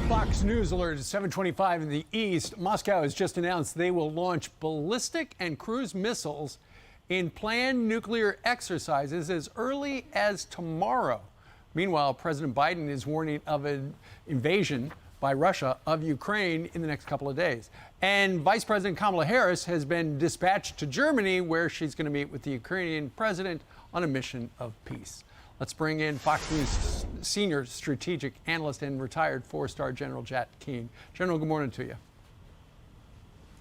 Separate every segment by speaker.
Speaker 1: Fox News alert at 7:25 in the East. Moscow has just announced they will launch ballistic and cruise missiles in planned nuclear exercises as early as tomorrow. Meanwhile, President Biden is warning of an invasion by Russia of Ukraine in the next couple of days. And Vice President Kamala Harris has been dispatched to Germany, where she's going to meet with the Ukrainian president on a mission of peace. Let's bring in Fox News senior strategic analyst and retired four-star General Jack Keane. General, good morning to you.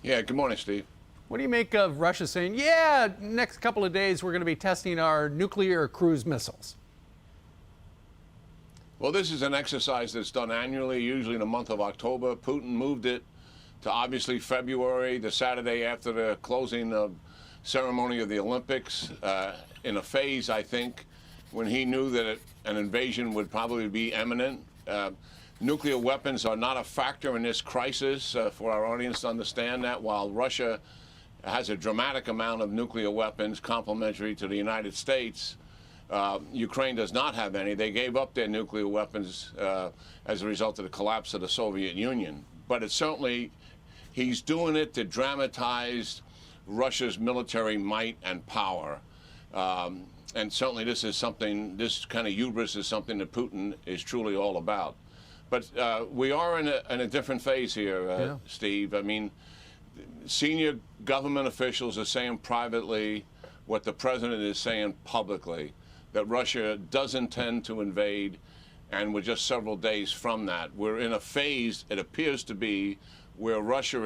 Speaker 2: Yeah, good morning, Steve.
Speaker 1: What do you make of Russia saying, yeah, next couple of days we're going to be testing our nuclear cruise missiles?
Speaker 2: Well, this is an exercise that's done annually, usually in the month of October. Putin moved it to obviously February, the Saturday after the closing ceremony of the Olympics, in a phase, I think, when he knew that an invasion would probably be imminent. Nuclear weapons are not a factor in this crisis, for our audience to understand that. While Russia has a dramatic amount of nuclear weapons complementary to the United States, Ukraine does not have any. They gave up their nuclear weapons as a result of the collapse of the Soviet Union. But it's certainly, he's doing it to dramatize Russia's military might and power. And certainly this is something, this kind of hubris is something that Putin is truly all about. But we are in a different phase here, Steve. I mean, senior government officials are saying privately what the president is saying publicly, that Russia does intend to invade, and we're just several days from that. We're in a phase, it appears to be, where Russia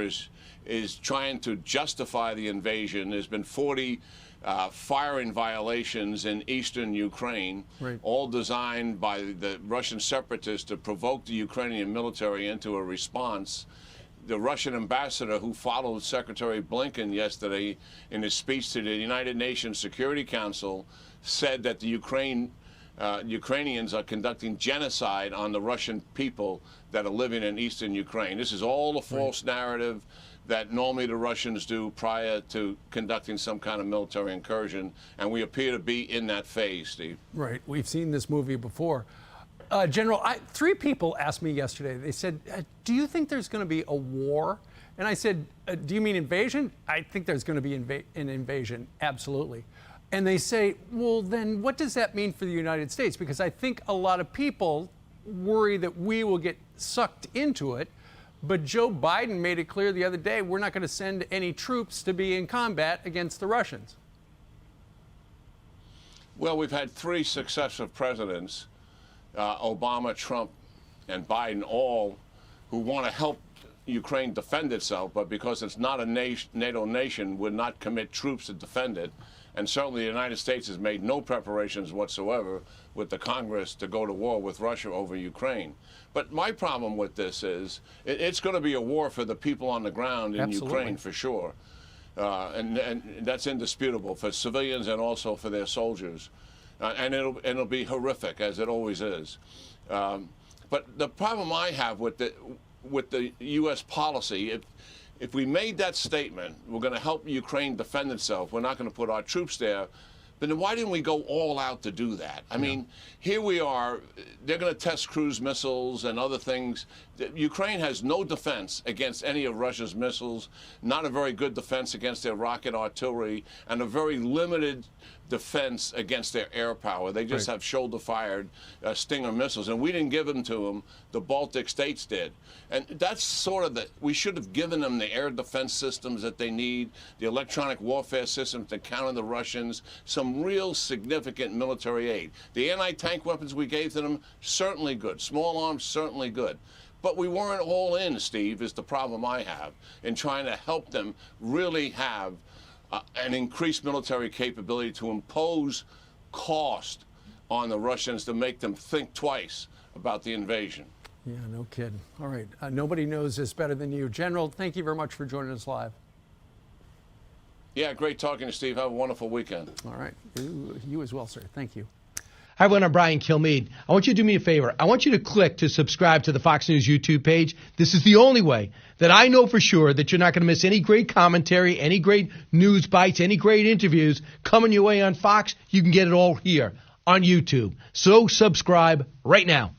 Speaker 2: is trying to justify the invasion. There's been 40 firing violations in eastern Ukraine, all designed by the Russian separatists to provoke the Ukrainian military into a response. The Russian ambassador who followed Secretary Blinken yesterday in his speech to the United Nations Security Council said that the Ukrainians are conducting genocide on the Russian people that are living in eastern Ukraine. This is all a false narrative that normally the Russians do prior to conducting some kind of military incursion, and we appear to be in that phase, Steve.
Speaker 1: Right. We've seen this movie before. General, three people asked me yesterday, they said, do you think there's going to be a war? And I said, do you mean invasion? I think there's going to be an invasion, absolutely. And they say, well, then what does that mean for the United States? Because I think a lot of people worry that we will get sucked into it. But Joe Biden made it clear the other day, we're not going to send any troops to be in combat against the Russians.
Speaker 2: Well, we've had three successive presidents, Obama, Trump, and Biden, all who want to help Ukraine defend itself, but because it's not a NATO nation, would not commit troops to defend it. And certainly the United States has made no preparations whatsoever with the Congress to go to war with Russia over Ukraine. But my problem with this is it's going to be a war for the people on the ground in Ukraine, for sure. And that's indisputable for civilians and also for their soldiers. And it'll be horrific, as it always is. But the problem I have with the U.S. policy, if we made that statement, we're going to help Ukraine defend itself, we're not going to put our troops there, then why didn't we go all out to do that? I mean, here we are, they're going to test cruise missiles and other things. Ukraine has no defense against any of Russia's missiles, not a very good defense against their rocket artillery, and a very limited defense against their air power. They just have shoulder-fired Stinger missiles, and we didn't give them to them. The Baltic states did. And that's sort of we should have given them the air defense systems that they need, the electronic warfare systems to counter the Russians, some real significant military aid. The anti-tank weapons we gave to them, certainly good. Small arms, certainly good. But we weren't all in, Steve, is the problem I have, in trying to help them really have an increased military capability to impose cost on the Russians to make them think twice about the invasion.
Speaker 1: Yeah, no kidding. All right. Nobody knows this better than you. General, thank you very much for joining us live.
Speaker 2: Yeah, great talking to Steve. Have a wonderful weekend.
Speaker 1: All right. You as well, sir. Thank you.
Speaker 3: Hi, everyone. I'm Brian Kilmeade. I want you to do me a favor. I want you to click to subscribe to the Fox News YouTube page. This is the only way that I know for sure that you're not going to miss any great commentary, any great news bites, any great interviews coming your way on Fox. You can get it all here on YouTube. So subscribe right now.